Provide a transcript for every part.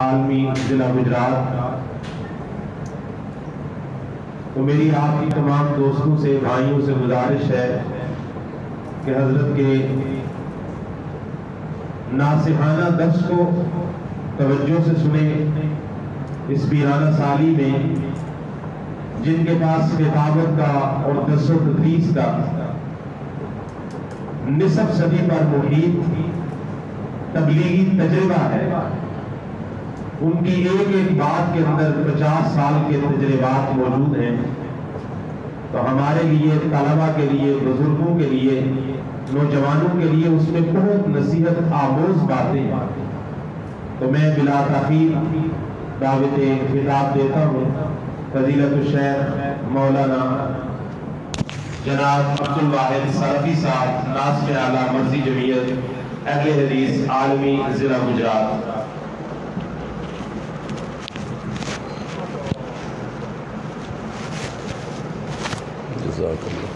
عالمی ضلع گجرات، تو میری آپ کی تمام دوستوں سے بھائیوں سے گزارش ہے کہ حضرت کے ناصحانہ درس کو توجہ سے سنیں۔ اس پیرانہ سالی میں جن کے پاس خطابت کا اور درس و تدریس کا نصف صدی پر محیط تبلیغی تجربہ ہے، ان کی ایک ایک بات کے اندر 50 سال کے تجربات موجود ہیں، تو ہمارے لیے، طلباء کے لیے، بزرگوں کے لیے، نوجوانوں کے لیے اس میں بہت نصیحت آموز باتیں ہیں۔ تو میں بلا تاخیر دعوت خطاب دیتا ہوں فضیلت الشیخ مولانا جناب عبدالواحد سلفی صاحب، ناظم اعلیٰ مرضی جمعیت اہل حدیث عالمی ضلع گجرات۔ جزاک اللہ۔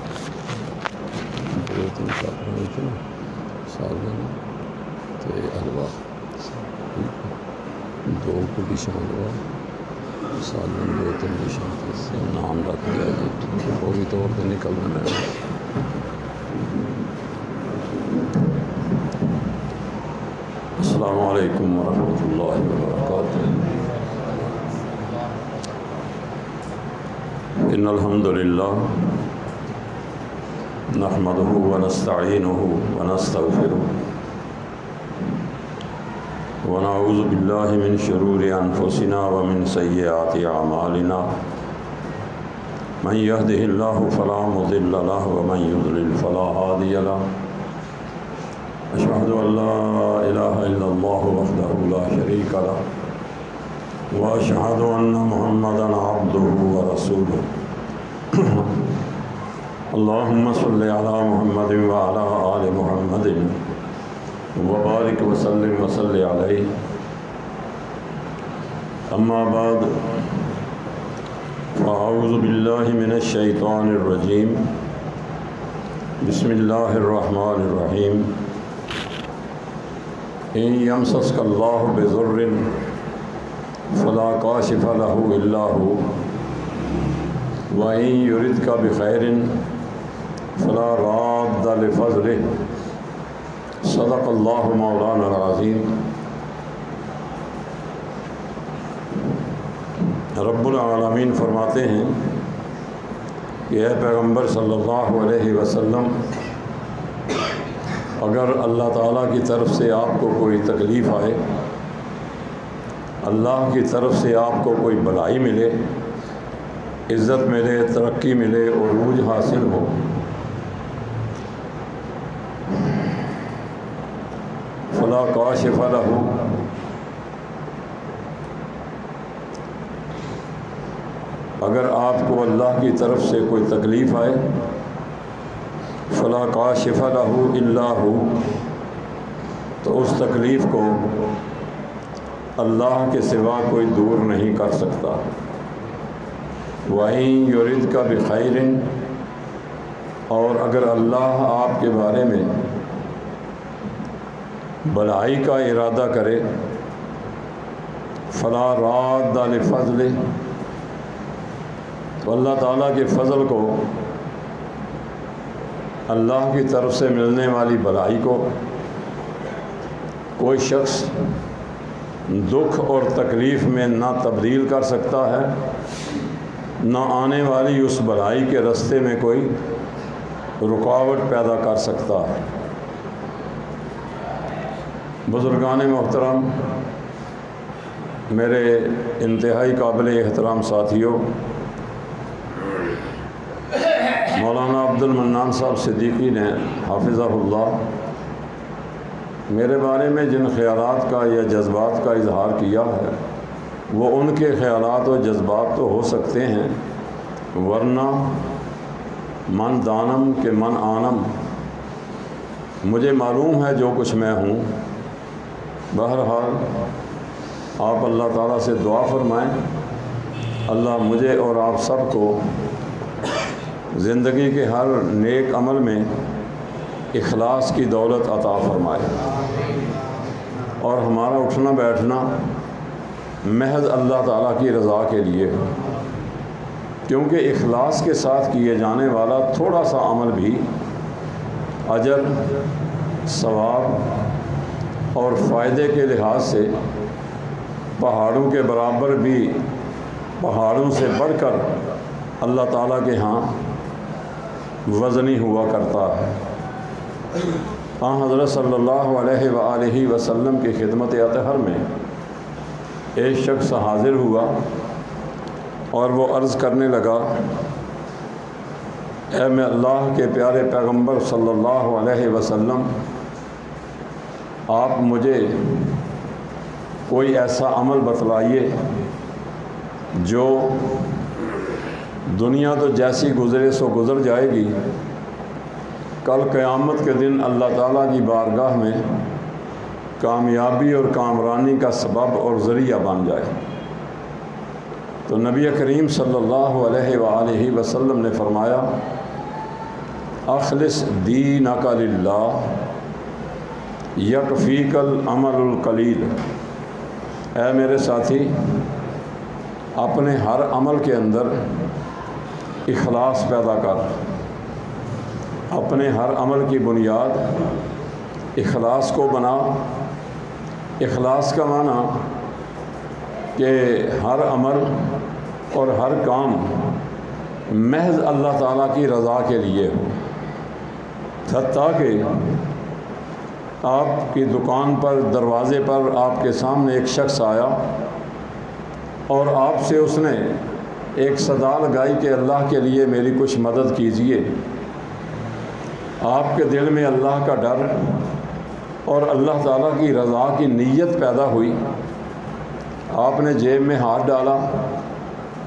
دو تین سال ہوئے تھے نا، سال تو حلوہ دو پوزیشن حلوہ سال میں 2 پوزیشن تھے، اس سے نام رکھ دیا جی وہ بھی طور پہ نکل رہا ہے۔ السلام علیکم ورحمۃ اللہ وبرکاتہ۔ ان الحمد للہ نحمده ونستعینه ونستغفره ونعوذ باللہ من شرور انفسنا ومن سیئات اعمالنا، من يهده اللہ فلا مضل له ومن يضلل فلا هادی له، اشہد ان لا الہ الا اللہ وحدہ لا شریک له واشہد ان محمدا عبدہ ورسولہ۔ اللہم صلی علی محمد وعلی آل محمد وبارک وسلم وصلی علیہ۔ اما بعد فاعوذ باللہ من الشیطان الرجیم، بسم اللہ الرحمن الرحیم۔ ان یمسسک اللہ بضر فلا کاشف له الا هو وَإِن يُرِدْكَ بِخَيْرٍ فَلَا رَادَّ لِفَضْلِهِ صدق اللہ مولانا العظیم۔ رب العالمین فرماتے ہیں کہ اے پیغمبر صلی اللہ علیہ وسلم، اگر اللہ تعالیٰ کی طرف سے آپ کو کوئی تکلیف آئے، اللہ کی طرف سے آپ کو کوئی بھلائی ملے، عزت ملے، ترقی ملے، عروج حاصل ہو، فلا کاشف لہ، اگر آپ کو اللہ کی طرف سے کوئی تکلیف آئے، فلا کاشف لہ الا ہو، تو اس تکلیف کو اللہ کے سوا کوئی دور نہیں کر سکتا۔ وَإِن يُرِدْكَ بِخَيْرٍ، اور اگر اللہ آپ کے بارے میں بھلائی کا ارادہ کرے، فَلَا رَادَّ لِفَضْلِهِ، تو اللہ تعالیٰ کے فضل کو، اللہ کی طرف سے ملنے والی بھلائی کو کوئی شخص دکھ اور تکلیف میں نہ تبدیل کر سکتا ہے، نہ آنے والی اس بھلائی کے راستے میں کوئی رکاوٹ پیدا کر سکتا ہے۔ بزرگان محترم، میرے انتہائی قابل احترام ساتھیوں، مولانا عبد المنان صاحب صدیقی نے حافظہ اللہ میرے بارے میں جن خیالات کا یا جذبات کا اظہار کیا ہے، وہ ان کے خیالات و جذبات تو ہو سکتے ہیں، ورنہ من دانم کہ من آنم، مجھے معلوم ہے جو کچھ میں ہوں۔ بہرحال آپ اللہ تعالیٰ سے دعا فرمائیں، اللہ مجھے اور آپ سب کو زندگی کے ہر نیک عمل میں اخلاص کی دولت عطا فرمائے، اور ہمارا اٹھنا بیٹھنا محض اللہ تعالیٰ کی رضا کے لیے ہو، کیونکہ اخلاص کے ساتھ کیے جانے والا تھوڑا سا عمل بھی اجر، ثواب اور فائدے کے لحاظ سے پہاڑوں کے برابر بھی، پہاڑوں سے بڑھ کر اللہ تعالیٰ کے ہاں وزنی ہوا کرتا ہے۔ حضرت صلی اللہ علیہ وآلہ وسلم کی خدمت اطہر میں ایک شخص حاضر ہوا اور وہ عرض کرنے لگا، اے میں اللہ کے پیارے پیغمبر صلی اللہ علیہ وسلم، آپ مجھے کوئی ایسا عمل بتلائیے جو دنیا تو جیسی گزرے سو گزر جائے گی، کل قیامت کے دن اللہ تعالیٰ کی بارگاہ میں کامیابی اور کامرانی کا سبب اور ذریعہ بن جائے۔ تو نبی کریم صلی اللہ علیہ وآلہ وسلم نے فرمایا، اخلص دینک للہ یکفیک العمل القلیل۔ اے میرے ساتھی، اپنے ہر عمل کے اندر اخلاص پیدا کر، اپنے ہر عمل کی بنیاد اخلاص کو بنا۔ اخلاص کا معنی کہ ہر عمل اور ہر کام محض اللہ تعالیٰ کی رضا کے لیے ہو، حتیٰ کہ آپ کی دکان پر دروازے پر آپ کے سامنے ایک شخص آیا اور آپ سے اس نے ایک صدا لگائی کہ اللہ کے لیے میری کچھ مدد کیجیے، آپ کے دل میں اللہ کا ڈر اور اللہ تعالیٰ کی رضا کی نیت پیدا ہوئی، آپ نے جیب میں ہاتھ ڈالا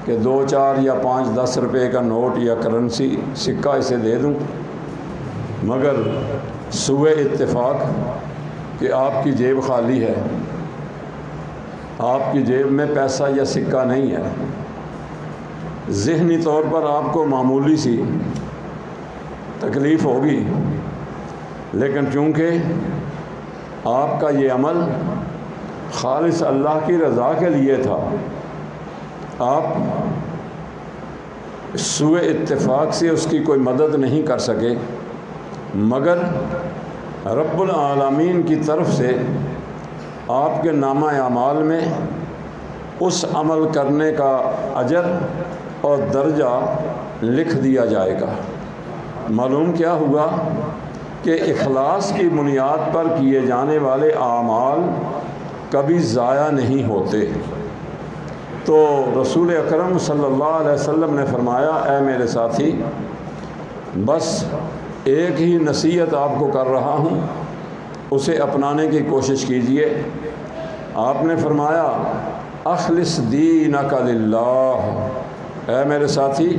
کہ 2 4 یا 5 10 روپے کا نوٹ یا کرنسی سکہ اسے دے دوں، مگر سوئے اتفاق کہ آپ کی جیب خالی ہے، آپ کی جیب میں پیسہ یا سکہ نہیں ہے، ذہنی طور پر آپ کو معمولی سی تکلیف ہوگی، لیکن چونکہ آپ کا یہ عمل خالص اللہ کی رضا کے لیے تھا، آپ سوء اتفاق سے اس کی کوئی مدد نہیں کر سکے، مگر رب العالمین کی طرف سے آپ کے نامہ اعمال میں اس عمل کرنے کا اجر اور درجہ لکھ دیا جائے گا۔ معلوم کیا ہوا کہ اخلاص کی بنیاد پر کیے جانے والے اعمال کبھی ضائع نہیں ہوتے۔ تو رسول اکرم صلی اللہ علیہ وسلم نے فرمایا، اے میرے ساتھی، بس ایک ہی نصیحت آپ کو کر رہا ہوں، اسے اپنانے کی کوشش کیجیے۔ آپ نے فرمایا، اخلص دینک للہ۔ اے میرے ساتھی،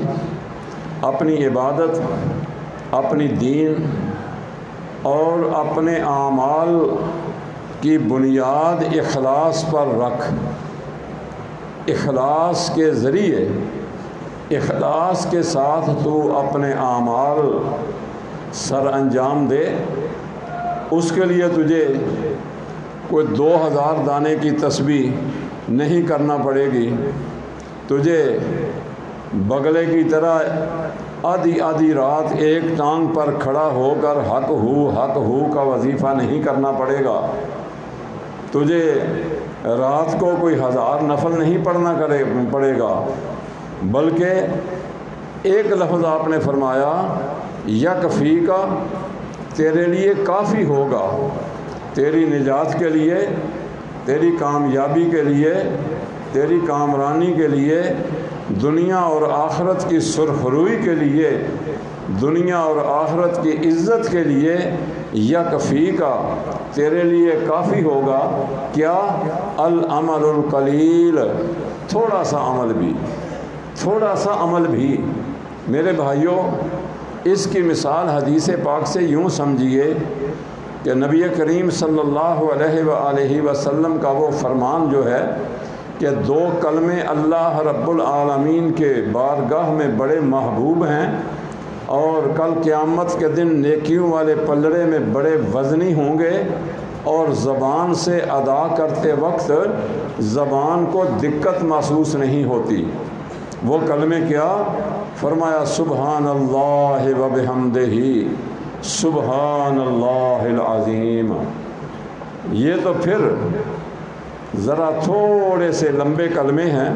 اپنی عبادت، اپنی دین اور اپنے اعمال کی بنیاد اخلاص پر رکھ۔ اخلاص کے ذریعے، اخلاص کے ساتھ تو اپنے اعمال سر انجام دے۔ اس کے لیے تجھے کوئی 2000 دانے کی تسبیح نہیں کرنا پڑے گی، تجھے بگلے کی طرح آدھی آدھی رات ایک ٹانگ پر کھڑا ہو کر حق ہو کا وظیفہ نہیں کرنا پڑے گا، تجھے رات کو کوئی 1000 نفل نہیں پڑھنا پڑے گا، بلکہ ایک لفظ آپ نے فرمایا، یکفیک، تیرے لیے کافی ہوگا، تیری نجات کے لیے، تیری کامیابی کے لیے، تیری کامرانی کے لیے، دنیا اور آخرت کی سرخروئی کے لیے، دنیا اور آخرت کی عزت کے لیے، یکفیک، تیرے لیے کافی ہوگا۔ کیا؟ العمل القلیل، تھوڑا سا عمل بھی، تھوڑا سا عمل بھی۔ میرے بھائیوں، اس کی مثال حدیث پاک سے یوں سمجھیے کہ نبی کریم صلی اللہ علیہ وآلہ وسلم کا وہ فرمان جو ہے کہ 2 کلمے اللہ رب العالمین کے بارگاہ میں بڑے محبوب ہیں اور کل قیامت کے دن نیکیوں والے پلڑے میں بڑے وزنی ہوں گے، اور زبان سے ادا کرتے وقت زبان کو دقت محسوس نہیں ہوتی۔ وہ کلمے کیا؟ فرمایا سبحان اللہ و بحمدہ سبحان اللہ العظیم۔ یہ تو پھر ذرا تھوڑے سے لمبے کلمے ہیں،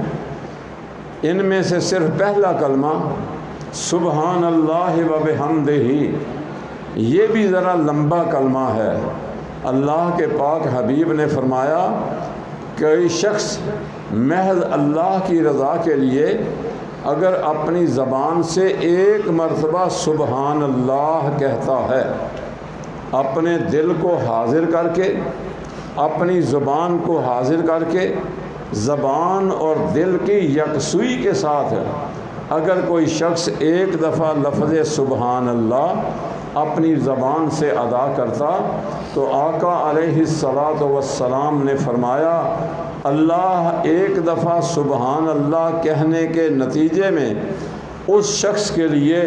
ان میں سے صرف پہلا کلمہ سبحان اللہ و بحمدہ یہ بھی ذرا لمبا کلمہ ہے۔ اللہ کے پاک حبیب نے فرمایا کوئی شخص محض اللہ کی رضا کے لیے اگر اپنی زبان سے ایک مرتبہ سبحان اللہ کہتا ہے، اپنے دل کو حاضر کر کے، اپنی زبان کو حاضر کر کے، زبان اور دل کی یکسوئی کے ساتھ اگر کوئی شخص ایک دفعہ لفظ سبحان اللہ اپنی زبان سے ادا کرتا تو آقا علیہ الصلاۃ والسلام نے فرمایا اللہ ایک دفعہ سبحان اللہ کہنے کے نتیجے میں اس شخص کے لیے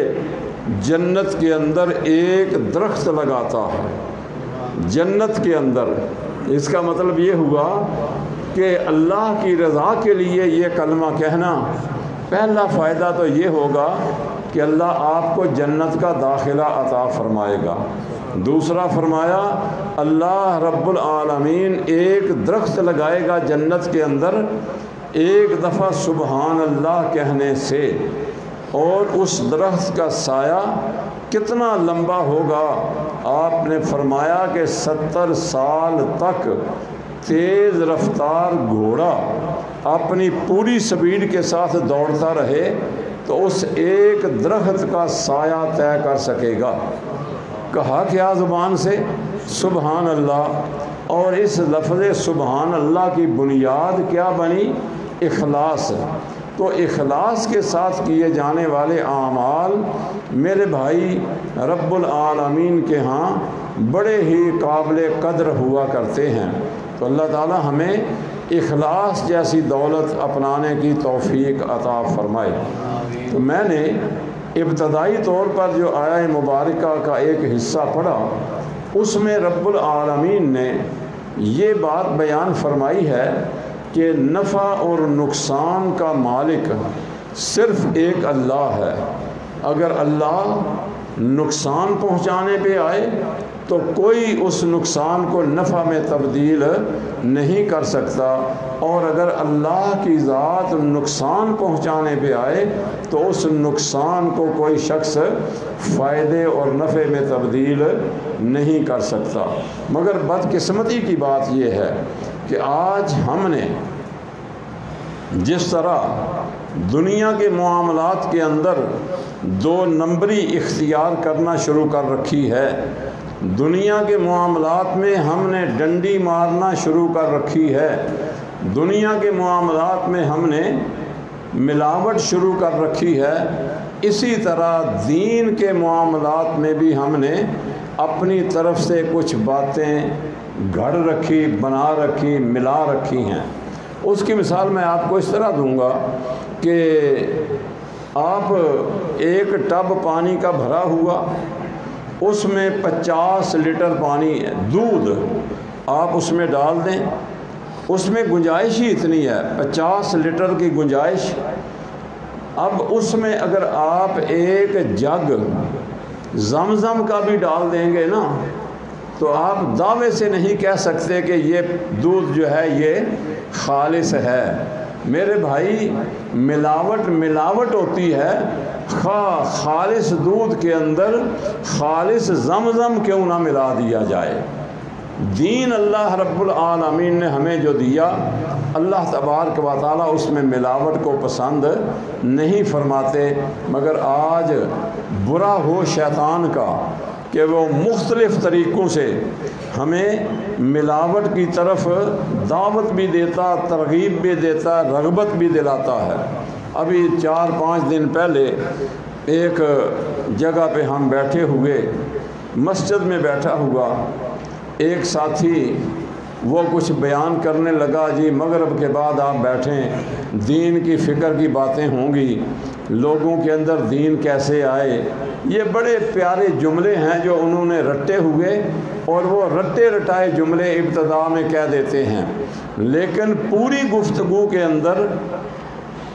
جنت کے اندر ایک درخت لگاتا ہے۔ جنت کے اندر، اس کا مطلب یہ ہوا کہ اللہ کی رضا کے لیے یہ کلمہ کہنا، پہلا فائدہ تو یہ ہوگا کہ اللہ آپ کو جنت کا داخلہ عطا فرمائے گا۔ دوسرا فرمایا اللہ رب العالمین ایک درخت لگائے گا جنت کے اندر ایک دفعہ سبحان اللہ کہنے سے، اور اس درخت کا سایہ کتنا لمبا ہوگا؟ آپ نے فرمایا کہ 70 سال تک تیز رفتار گھوڑا اپنی پوری سپیڈ کے ساتھ دوڑتا رہے تو اس ایک درخت کا سایہ طے کر سکے گا۔ کہا کیا زبان سے؟ سبحان اللہ۔ اور اس لفظ سبحان اللہ کی بنیاد کیا بنی؟ اخلاص۔ تو اخلاص کے ساتھ کیے جانے والے اعمال میرے بھائی رب العالمین کے ہاں بڑے ہی قابل قدر ہوا کرتے ہیں۔ تو اللہ تعالی ہمیں اخلاص جیسی دولت اپنانے کی توفیق عطا فرمائے۔ تو میں نے ابتدائی طور پر جو آیہ مبارکہ کا ایک حصہ پڑھا، اس میں رب العالمین نے یہ بات بیان فرمائی ہے کہ نفع اور نقصان کا مالک صرف ایک اللہ ہے۔ اگر اللہ نقصان پہنچانے پہ آئے تو کوئی اس نقصان کو نفع میں تبدیل نہیں کر سکتا، اور اگر اللہ کی ذات نقصان پہنچانے پہ آئے تو اس نقصان کو کوئی شخص فائدے اور نفع میں تبدیل نہیں کر سکتا۔ مگر بدقسمتی کی بات یہ ہے کہ آج ہم نے جس طرح دنیا کے معاملات کے اندر 2 نمبری اختیار کرنا شروع کر رکھی ہے، دنیا کے معاملات میں ہم نے ڈنڈی مارنا شروع کر رکھی ہے، دنیا کے معاملات میں ہم نے ملاوٹ شروع کر رکھی ہے، اسی طرح دین کے معاملات میں بھی ہم نے اپنی طرف سے کچھ باتیں گھڑ رکھی، بنا رکھی، ملا رکھی ہیں۔ اس کی مثال میں آپ کو اس طرح دوں گا کہ آپ ایک ٹب پانی کا بھرا ہوا، اس میں 50 لیٹر پانی ہے، دودھ آپ اس میں ڈال دیں، اس میں گنجائش ہی اتنی ہے 50 لیٹر کی گنجائش۔ اب اس میں اگر آپ ایک جگ زمزم کا بھی ڈال دیں گے نا تو آپ دعوے سے نہیں کہہ سکتے کہ یہ دودھ جو ہے یہ خالص ہے۔ میرے بھائی ملاوٹ ہوتی ہے، خواہ خالص دودھ کے اندر خالص زمزم کیوں نہ ملا دیا جائے۔ دین اللہ رب العالمین نے ہمیں جو دیا، اللہ تبارک و تعالیٰ اس میں ملاوٹ کو پسند نہیں فرماتے، مگر آج برا ہو شیطان کا کہ وہ مختلف طریقوں سے ہمیں ملاوٹ کی طرف دعوت بھی دیتا، ترغیب بھی دیتا، رغبت بھی دلاتا ہے۔ ابھی 4-5 دن پہلے ایک جگہ پہ ہم بیٹھے ہوئے، مسجد میں بیٹھا ہوا ایک ساتھی وہ کچھ بیان کرنے لگا، جی مغرب کے بعد آپ بیٹھیں، دین کی فکر کی باتیں ہوں گی، لوگوں کے اندر دین کیسے آئے۔ یہ بڑے پیارے جملے ہیں جو انہوں نے رٹے ہوئے اور وہ رٹے رٹائے جملے ابتدا میں کہہ دیتے ہیں، لیکن پوری گفتگو کے اندر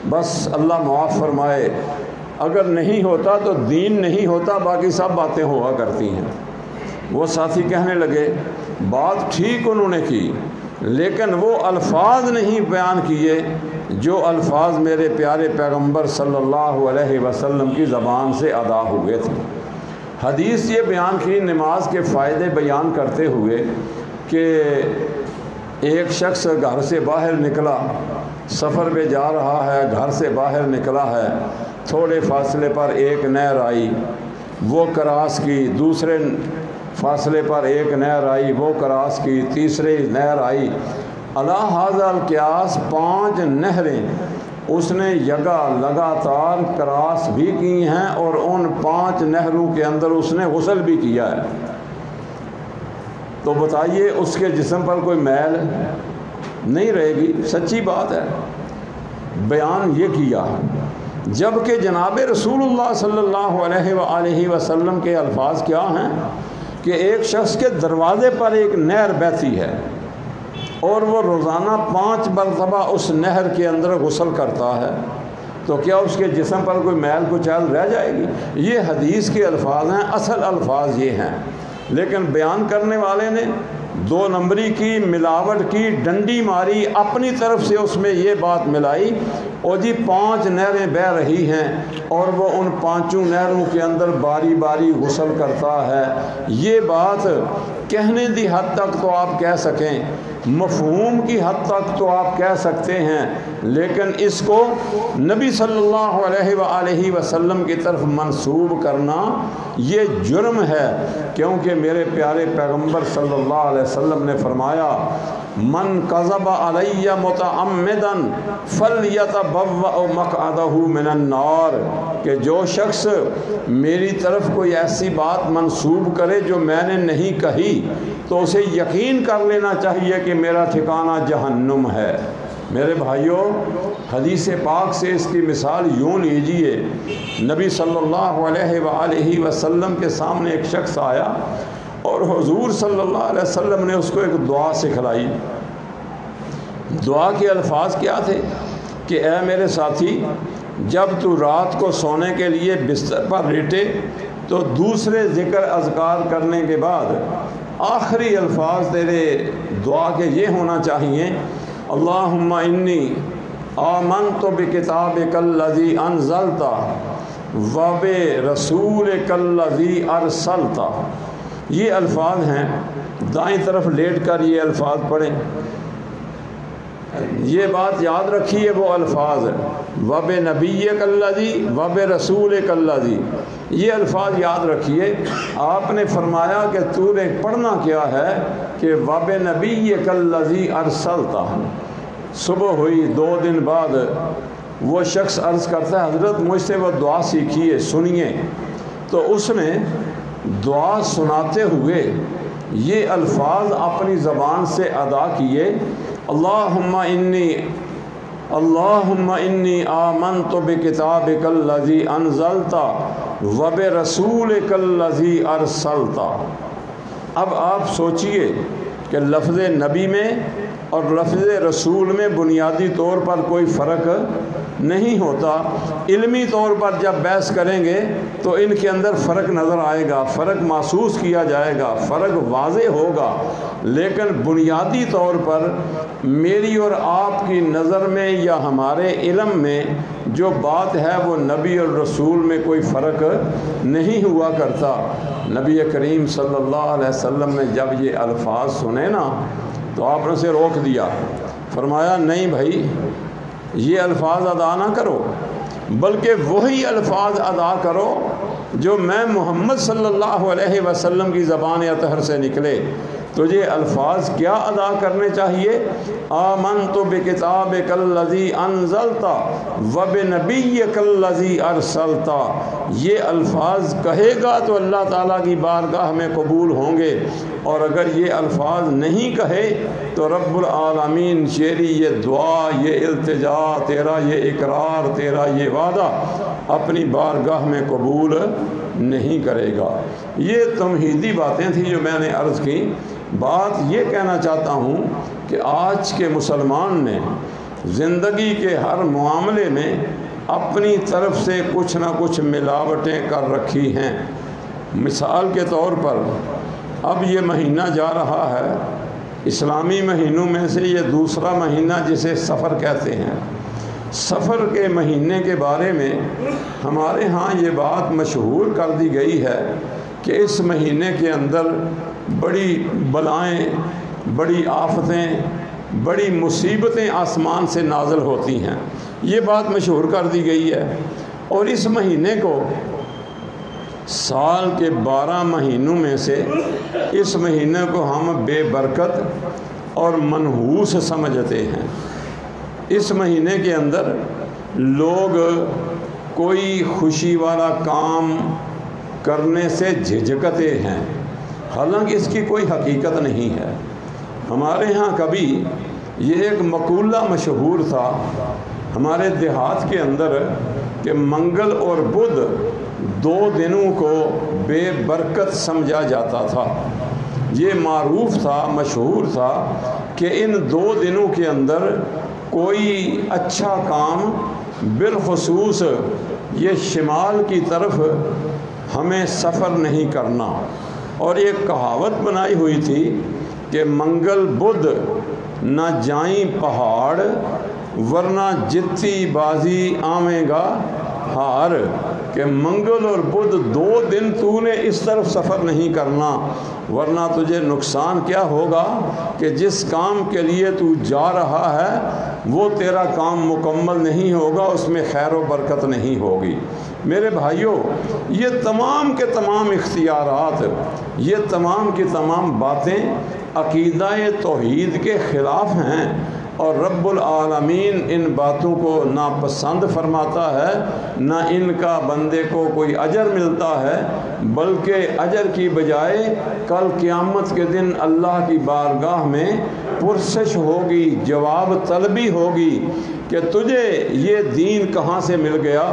بس اللہ معاف فرمائے، اگر نہیں ہوتا تو دین نہیں ہوتا، باقی سب باتیں ہوا کرتی ہیں۔ وہ ساتھی کہنے لگے بات ٹھیک انہوں نے کی، لیکن وہ الفاظ نہیں بیان کیے جو الفاظ میرے پیارے پیغمبر صلی اللہ علیہ وسلم کی زبان سے ادا ہوئے تھے۔ حدیث یہ بیان کی نماز کے فائدے بیان کرتے ہوئے کہ ایک شخص گھر سے باہر نکلا، سفر پہ جا رہا ہے، گھر سے باہر نکلا ہے، تھوڑے فاصلے پر ایک نہر آئی، وہ کراس کی، دوسرے فاصلے پر ایک نہر آئی، وہ کراس کی، تیسری نہر آئی، علی ھذا القیاس 5 نہریں اس نے لگاتار کراس بھی کی ہیں، اور ان 5 نہروں کے اندر اس نے غسل بھی کیا ہے۔ تو بتائیے اس کے جسم پر کوئی میل نہیں رہے گی، سچی بات ہے۔ بیان یہ کیا، جبکہ جناب رسول اللہ صلی اللہ علیہ وآلہ وسلم کے الفاظ کیا ہیں کہ ایک شخص کے دروازے پر ایک نہر بہتی ہے اور وہ روزانہ 5 مرتبہ اس نہر کے اندر غسل کرتا ہے، تو کیا اس کے جسم پر کوئی میل کچیل رہ جائے گی؟ یہ حدیث کے الفاظ ہیں، اصل الفاظ یہ ہیں، لیکن بیان کرنے والے نے 2 نمبری کی، ملاوٹ کی، ڈنڈی ماری، اپنی طرف سے اس میں یہ بات ملائی، اور جی 5 نہریں بہہ رہی ہیں اور وہ ان 5 نہروں کے اندر باری باری غسل کرتا ہے۔ یہ بات کہنے دی حد تک تو آپ کہہ سکیں، مفہوم کی حد تک تو آپ کہہ سکتے ہیں، لیکن اس کو نبی صلی اللہ علیہ وآلہ وسلم کی طرف منسوب کرنا یہ جرم ہے، کیونکہ میرے پیارے پیغمبر صلی اللہ علیہ وسلم نے فرمایا من کذب علی متعمدا فلیتبوأ مقعدہ من النار، کہ جو شخص میری طرف کوئی ایسی بات منسوب کرے جو میں نے نہیں کہی تو اسے یقین کر لینا چاہیے کہ میرا ٹھکانہ جہنم ہے۔ میرے بھائیوں، حدیث پاک سے اس کی مثال یوں لیجئے، نبی صلی اللہ علیہ وآلہ وسلم کے سامنے ایک شخص آیا اور حضور صلی اللہ علیہ وسلم نے اس کو ایک دعا سکھلائی۔ دعا کے الفاظ کیا تھے کہ اے میرے ساتھی، جب تو رات کو سونے کے لیے بستر پر لیٹے تو دوسرے ذکر اذکار کرنے کے بعد آخری الفاظ تیرے دعا کے یہ ہونا چاہیے، اللہم انی آمنت بکتابک الذی انزلت وبرسولک الذی ارسلت۔ یہ الفاظ ہیں، دائیں طرف لیٹ کر یہ الفاظ پڑھیں، یہ بات یاد رکھیے، وہ الفاظ وبنبیک الذی وبرسولک الذی، یہ الفاظ یاد رکھیے۔ آپ نے فرمایا کہ تو نے پڑھنا کیا ہے کہ وبنبیک الذی ارسلت۔ صبح ہوئی 2 دن بعد وہ شخص عرض کرتا ہے حضرت مجھ سے وہ دعا سیکھیے، سنیے، تو اس نے دعا سناتے ہوئے یہ الفاظ اپنی زبان سے ادا کیے، اللہم انی آمنت بکتابک الذی انزلت وبرسولک الذی ارسلت۔ اب آپ سوچئے کہ لفظ نبی میں اور لفظ رسول میں بنیادی طور پر کوئی فرق نہیں ہوتا، علمی طور پر جب بحث کریں گے تو ان کے اندر فرق نظر آئے گا، فرق محسوس کیا جائے گا، فرق واضح ہوگا، لیکن بنیادی طور پر میری اور آپ کی نظر میں یا ہمارے علم میں جو بات ہے وہ نبی اور رسول میں کوئی فرق نہیں ہوا کرتا۔ نبی کریم صلی اللہ علیہ وسلم نے جب یہ الفاظ سنے نا تو آپ نے اسے روک دیا، فرمایا نہیں بھائی یہ الفاظ ادا نہ کرو، بلکہ وہی الفاظ ادا کرو جو میں محمد صلی اللہ علیہ وسلم کی زبان اطہر سے نکلے۔ تو یہ الفاظ کیا ادا کرنے چاہیے؟ آمنت بکتابک الذی انزلت وبنبیک الذی ارسلت۔ یہ الفاظ کہے گا تو اللہ تعالیٰ کی بارگاہ میں قبول ہوں گے، اور اگر یہ الفاظ نہیں کہے تو رب العالمین تیری یہ دعا، یہ التجا، تیرا یہ اقرار، تیرا یہ وعدہ اپنی بارگاہ میں قبول نہیں کرے گا۔ یہ تمہیدی باتیں تھیں جو میں نے عرض کی۔ بات یہ کہنا چاہتا ہوں کہ آج کے مسلمان نے زندگی کے ہر معاملے میں اپنی طرف سے کچھ نہ کچھ ملاوٹیں کر رکھی ہیں۔ مثال کے طور پر اب یہ مہینہ جا رہا ہے، اسلامی مہینوں میں سے یہ دوسرا مہینہ جسے سفر کہتے ہیں۔ سفر کے مہینے کے بارے میں ہمارے ہاں یہ بات مشہور کر دی گئی ہے کہ اس مہینے کے اندر بڑی بلائیں، بڑی آفتیں، بڑی مصیبتیں آسمان سے نازل ہوتی ہیں، یہ بات مشہور کر دی گئی ہے۔ اور اس مہینے کو سال کے 12 مہینوں میں سے اس مہینے کو ہم بے برکت اور منحوس سمجھتے ہیں۔ اس مہینے کے اندر لوگ کوئی خوشی والا کام کرنے سے جھجکتے ہیں، حالانکہ اس کی کوئی حقیقت نہیں ہے۔ ہمارے ہاں کبھی یہ ایک مقولہ مشہور تھا ہمارے دیہات کے اندر کہ منگل اور بدھ 2 دنوں کو بے برکت سمجھا جاتا تھا۔ یہ معروف تھا، مشہور تھا کہ ان 2 دنوں کے اندر کوئی اچھا کام، بالخصوص یہ شمال کی طرف ہمیں سفر نہیں کرنا۔ اور ایک کہاوت بنائی ہوئی تھی کہ منگل بدھ نہ جائیں پہاڑ، ورنہ جتی بازی آویں گا ہار، کہ منگل اور بدھ 2 دن تو نے اس طرف سفر نہیں کرنا، ورنہ تجھے نقصان کیا ہوگا کہ جس کام کے لیے تو جا رہا ہے وہ تیرا کام مکمل نہیں ہوگا، اس میں خیر و برکت نہیں ہوگی۔ میرے بھائیوں، یہ تمام کے تمام اختیارات، یہ تمام کی تمام باتیں عقیدہ توحید کے خلاف ہیں، اور رب العالمین ان باتوں کو ناپسند فرماتا ہے، نہ ان کا بندے کو کوئی اجر ملتا ہے، بلکہ اجر کی بجائے کل قیامت کے دن اللہ کی بارگاہ میں پرسش ہوگی، جواب طلبی ہوگی کہ تجھے یہ دین کہاں سے مل گیا؟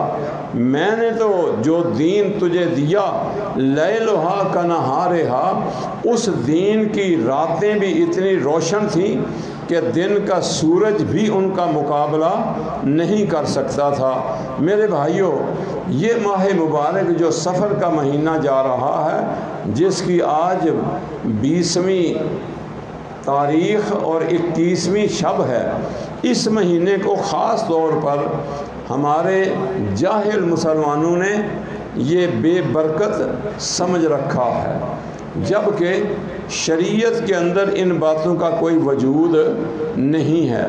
میں نے تو جو دین تجھے دیا لیلھا کنہارھا، اس دین کی راتیں بھی اتنی روشن تھیں کہ دن کا سورج بھی ان کا مقابلہ نہیں کر سکتا تھا۔ میرے بھائیوں، یہ ماہ مبارک جو سفر کا مہینہ جا رہا ہے، جس کی آج 20ویں تاریخ اور 21ویں شب ہے، اس مہینے کو خاص طور پر ہمارے جاہل مسلمانوں نے یہ بے برکت سمجھ رکھا ہے، جبکہ شریعت کے اندر ان باتوں کا کوئی وجود نہیں ہے۔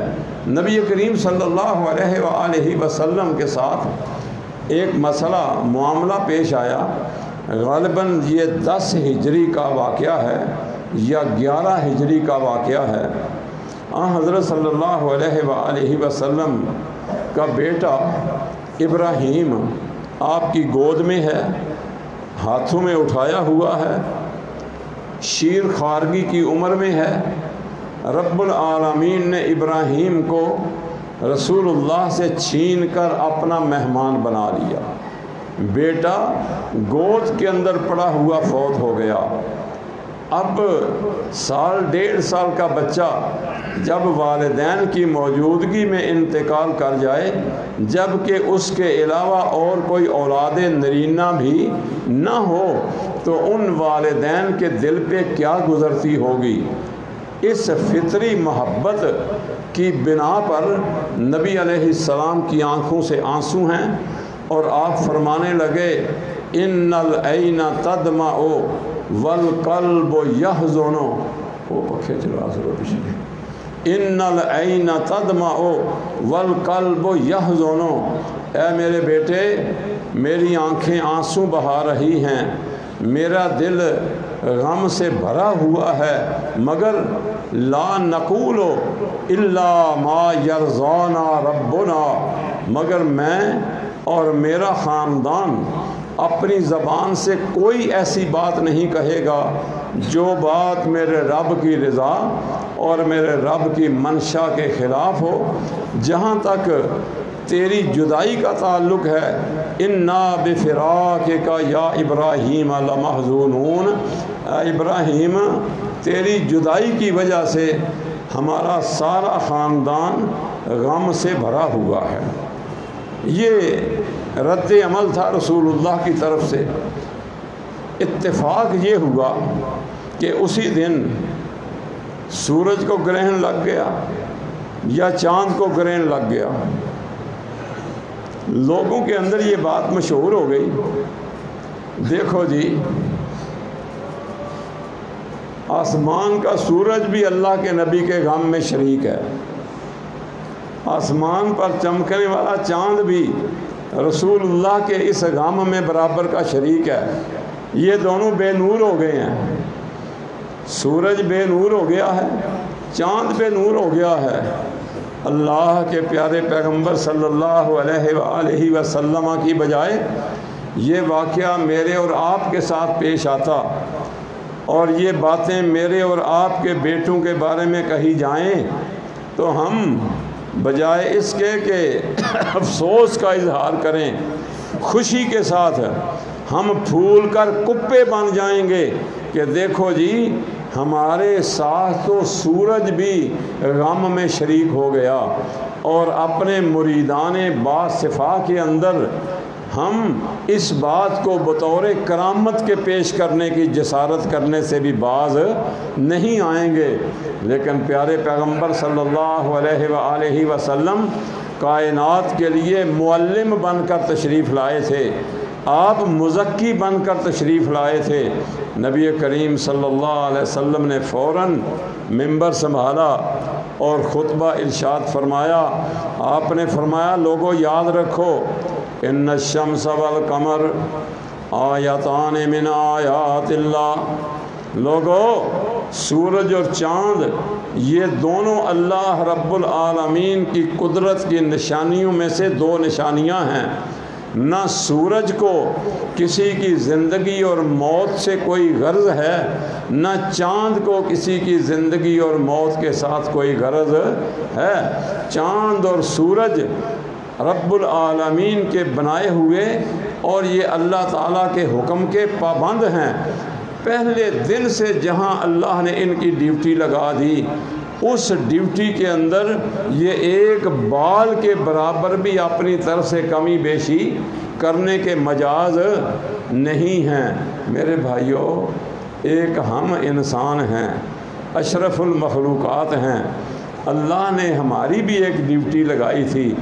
نبی کریم صلی اللہ علیہ وآلہ وسلم کے ساتھ ایک مسئلہ معاملہ پیش آیا، غالباً یہ 10 ہجری کا واقعہ ہے یا 11 ہجری کا واقعہ ہے۔ حضرت صلی اللہ علیہ وآلہ وسلم کا بیٹا ابراہیم آپ کی گود میں ہے، ہاتھوں میں اٹھایا ہوا ہے، شیر خارگی کی عمر میں ہے۔ رب العالمین نے ابراہیم کو رسول اللہ سے چھین کر اپنا مہمان بنا لیا۔ بیٹا گود کے اندر پڑا ہوا فوت ہو گیا۔ اب 1.5 سال کا بچہ جب والدین کی موجودگی میں انتقال کر جائے، جبکہ اس کے علاوہ اور کوئی اولاد نرینہ بھی نہ ہو، تو ان والدین کے دل پہ کیا گزرتی ہوگی۔ اس فطری محبت کی بنا پر نبی علیہ السلام کی آنکھوں سے آنسو ہیں، اور آپ فرمانے لگے ان العین تدمع والقلب یحزن، وہ پکھے چلا ذرا پیچھے، ان العین تدمع والقلب یحزن، اے میرے بیٹے میری آنکھیں آنسو بہا رہی ہیں، میرا دل غم سے بھرا ہوا ہے، مگر لا نقول الا ما یرضانا ربنا، مگر میں اور میرا خاندان اپنی زبان سے کوئی ایسی بات نہیں کہے گا جو بات میرے رب کی رضا اور میرے رب کی منشا کے خلاف ہو۔ جہاں تک تیری جدائی کا تعلق ہے، انا بفراقک یا ابراہیم لمحزونون، اے ابراہیم تیری جدائی کی وجہ سے ہمارا سارا خاندان غم سے بھرا ہوا ہے۔ یہ رد عمل تھا رسول اللہ کی طرف سے۔ اتفاق یہ ہوا کہ اسی دن سورج کو گرہن لگ گیا یا چاند کو گرہن لگ گیا۔ لوگوں کے اندر یہ بات مشہور ہو گئی، دیکھو جی آسمان کا سورج بھی اللہ کے نبی کے غم میں شریک ہے، آسمان پر چمکنے والا چاند بھی رسول اللہ کے اس غم میں برابر کا شریک ہے۔ یہ دونوں بے نور ہو گئے ہیں، سورج بے نور ہو گیا ہے، چاند بے نور ہو گیا ہے۔ اللہ کے پیارے پیغمبر صلی اللہ علیہ وآلہ وسلم کی بجائے یہ واقعہ میرے اور آپ کے ساتھ پیش آتا اور یہ باتیں میرے اور آپ کے بیٹوں کے بارے میں کہی جائیں تو ہم بجائے اس کے کہ افسوس کا اظہار کریں، خوشی کے ساتھ ہم پھول کر کپے بن جائیں گے کہ دیکھو جی ہمارے ساتھ تو سورج بھی غم میں شریک ہو گیا، اور اپنے مریدان باصفا کے اندر ہم اس بات کو بطور کرامت کے پیش کرنے کی جسارت کرنے سے بھی باز نہیں آئیں گے۔ لیکن پیارے پیغمبر صلی اللہ علیہ وآلہ وسلم کائنات کے لیے معلم بن کر تشریف لائے تھے، آپ مزکی بن کر تشریف لائے تھے۔ نبی کریم صلی اللہ علیہ وسلم نے فوراً ممبر سنبھالا اور خطبہ ارشاد فرمایا۔ آپ نے فرمایا لوگوں یاد رکھو، ان الشمس والقمر آیتان من آیات اللہ، لوگوں سورج اور چاند یہ دونوں اللہ رب العالمین کی قدرت کی نشانیوں میں سے دو نشانیاں ہیں۔ نہ سورج کو کسی کی زندگی اور موت سے کوئی غرض ہے، نہ چاند کو کسی کی زندگی اور موت کے ساتھ کوئی غرض ہے۔ چاند اور سورج رب العالمین کے بنائے ہوئے اور یہ اللہ تعالیٰ کے حکم کے پابند ہیں۔ پہلے دن سے جہاں اللہ نے ان کی ڈیوٹی لگا دی، اس ڈیوٹی کے اندر یہ ایک بال کے برابر بھی اپنی طرف سے کمی بیشی کرنے کے مجاز نہیں ہیں۔ میرے بھائیوں، ایک ہم انسان ہیں، اشرف المخلوقات ہیں، اللہ نے ہماری بھی ایک ڈیوٹی لگائی تھی،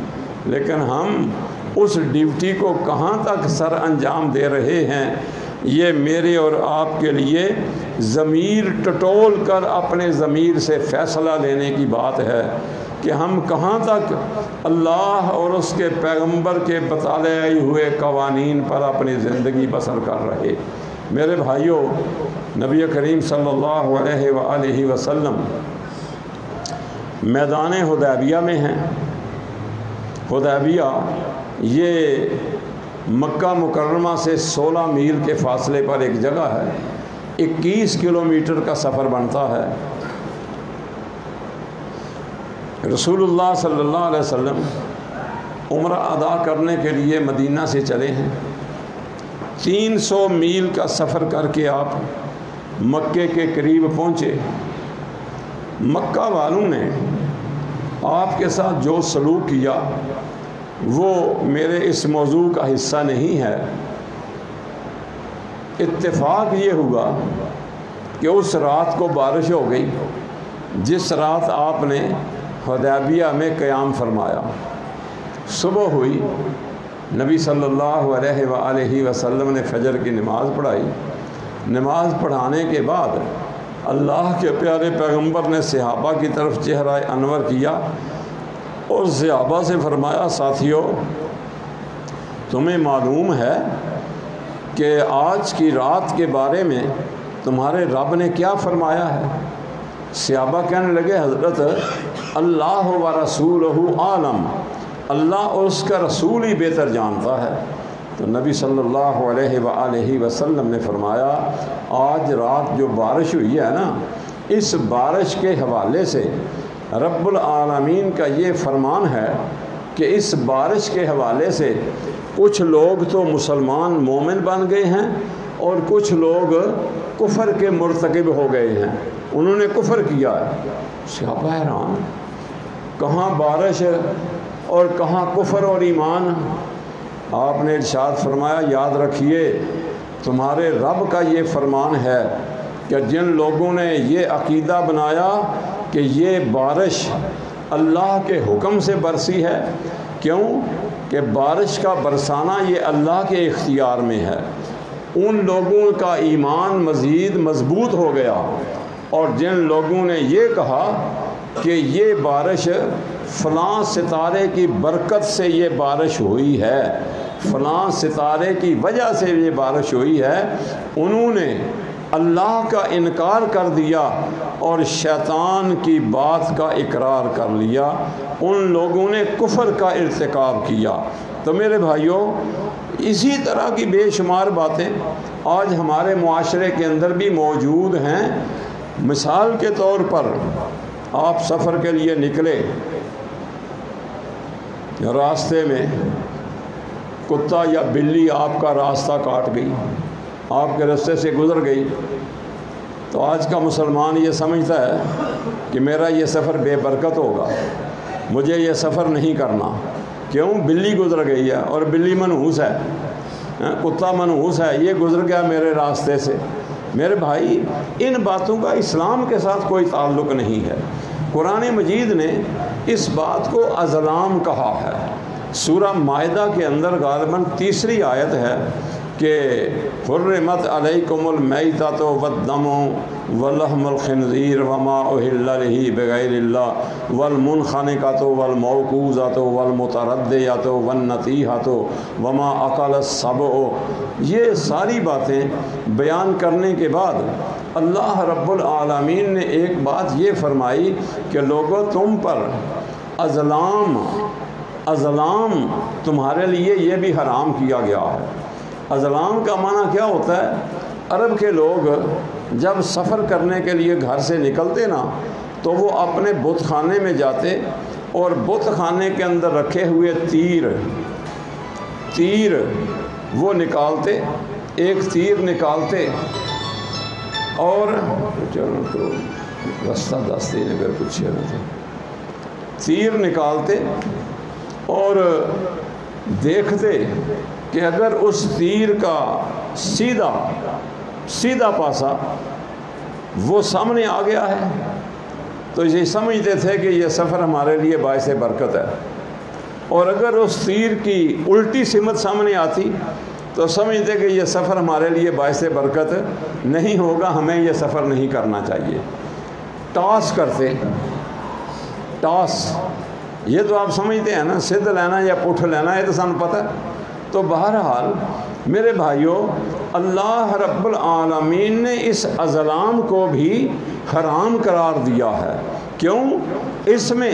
لیکن ہم اس ڈیوٹی کو کہاں تک سر انجام دے رہے ہیں، یہ میرے اور آپ کے لیے ضمیر ٹٹول کر اپنے ضمیر سے فیصلہ لینے کی بات ہے کہ ہم کہاں تک اللہ اور اس کے پیغمبر کے بتائے ہوئے قوانین پر اپنی زندگی بسر کر رہے۔ میرے بھائیوں، نبی کریم صلی اللہ علیہ وآلہ وسلم میدان حدیبیہ میں ہیں۔ حدیبیہ یہ مکہ مکرمہ سے 16 میل کے فاصلے پر ایک جگہ ہے، 21 کلومیٹر کا سفر بنتا ہے۔ رسول اللہ صلی اللہ علیہ وسلم عمرہ ادا کرنے کے لیے مدینہ سے چلے ہیں۔ 300 میل کا سفر کر کے آپ مکے کے قریب پہنچے۔ مکہ والوں نے آپ کے ساتھ جو سلوک کیا وہ میرے اس موضوع کا حصہ نہیں ہے۔ اتفاق یہ ہوا کہ اس رات کو بارش ہو گئی جس رات آپ نے حدیبیہ میں قیام فرمایا۔ صبح ہوئی، نبی صلی اللہ علیہ وآلہ وسلم نے فجر کی نماز پڑھائی۔ نماز پڑھانے کے بعد اللہ کے پیارے پیغمبر نے صحابہ کی طرف چہرہ انور کیا اور صحابہ سے فرمایا، ساتھیو تمہیں معلوم ہے کہ آج کی رات کے بارے میں تمہارے رب نے کیا فرمایا ہے؟ صحابہ کہنے لگے، حضرت اللہ و رسولہ عالم، اللہ اور اس کا رسول ہی بہتر جانتا ہے۔ تو نبی صلی اللہ علیہ وآلہ وسلم نے فرمایا، آج رات جو بارش ہوئی ہے نا، اس بارش کے حوالے سے رب العالمین کا یہ فرمان ہے کہ اس بارش کے حوالے سے کچھ لوگ تو مسلمان مومن بن گئے ہیں اور کچھ لوگ کفر کے مرتکب ہو گئے ہیں، انہوں نے کفر کیا ہے۔ صحابہ حیران، کہاں بارش اور کہاں کفر اور ایمان؟ آپ نے ارشاد فرمایا یاد رکھیے تمہارے رب کا یہ فرمان ہے کہ جن لوگوں نے یہ عقیدہ بنایا کہ یہ بارش اللہ کے حکم سے برسی ہے، کیوں کہ بارش کا برسانا یہ اللہ کے اختیار میں ہے، ان لوگوں کا ایمان مزید مضبوط ہو گیا۔ اور جن لوگوں نے یہ کہا کہ یہ بارش فلاں ستارے کی برکت سے یہ بارش ہوئی ہے، فلاں ستارے کی وجہ سے یہ بارش ہوئی ہے، انہوں نے اللہ کا انکار کر دیا اور شیطان کی بات کا اقرار کر لیا، ان لوگوں نے کفر کا ارتکاب کیا۔ تو میرے بھائیوں، اسی طرح کی بے شمار باتیں آج ہمارے معاشرے کے اندر بھی موجود ہیں۔ مثال کے طور پر آپ سفر کے لیے نکلے، راستے میں کتا یا بلی آپ کا راستہ کاٹ گئی، آپ کے راستے سے گزر گئی، تو آج کا مسلمان یہ سمجھتا ہے کہ میرا یہ سفر بے برکت ہوگا، مجھے یہ سفر نہیں کرنا۔ کیوں؟ بلی گزر گئی ہے اور بلی منحوس ہے، کتا منحوس ہے، یہ گزر گیا میرے راستے سے۔ میرے بھائی، ان باتوں کا اسلام کے ساتھ کوئی تعلق نہیں ہے۔ قرآن مجید نے اس بات کو ازلام کہا ہے۔ سورہ مائدہ کے اندر غالباً 3 آیت ہے کہ حرمت علیکم المیتۃ والدم ولحم الخنزیر وما اہل لہ بغیر اللہ والمنخنقۃ والموقوذۃ والمتردیۃ والنطیحۃ وما اکل السبع۔ یہ ساری باتیں بیان کرنے کے بعد اللہ رب العالمین نے ایک بات یہ فرمائی کہ لوگوں تم پر ازلام تمہارے لیے یہ بھی حرام کیا گیا ہے۔ ازلام کا معنی کیا ہوتا ہے؟ عرب کے لوگ جب سفر کرنے کے لیے گھر سے نکلتے نا تو وہ اپنے بت خانے میں جاتے اور بت خانے کے اندر رکھے ہوئے تیر وہ نکالتے، ایک تیر نکالتے اور چلو تو رستہ دستے اگر کچھ تیر نکالتے اور دیکھتے کہ اگر اس تیر کا سیدھا پاسا وہ سامنے آ گیا ہے تو یہ سمجھتے تھے کہ یہ سفر ہمارے لیے باعث برکت ہے، اور اگر اس تیر کی الٹی سمت سامنے آتی تو سمجھتے کہ یہ سفر ہمارے لیے باعث برکت نہیں ہوگا، ہمیں یہ سفر نہیں کرنا چاہیے۔ ٹاس کرتے، ٹاس یہ تو آپ سمجھتے ہیں نا، سدھ لینا یا پٹھ لینا، یہ تو سن پتہ ہے۔ تو بہرحال میرے بھائیوں، اللہ رب العالمین نے اس ازلام کو بھی حرام قرار دیا ہے۔ کیوں؟ اس میں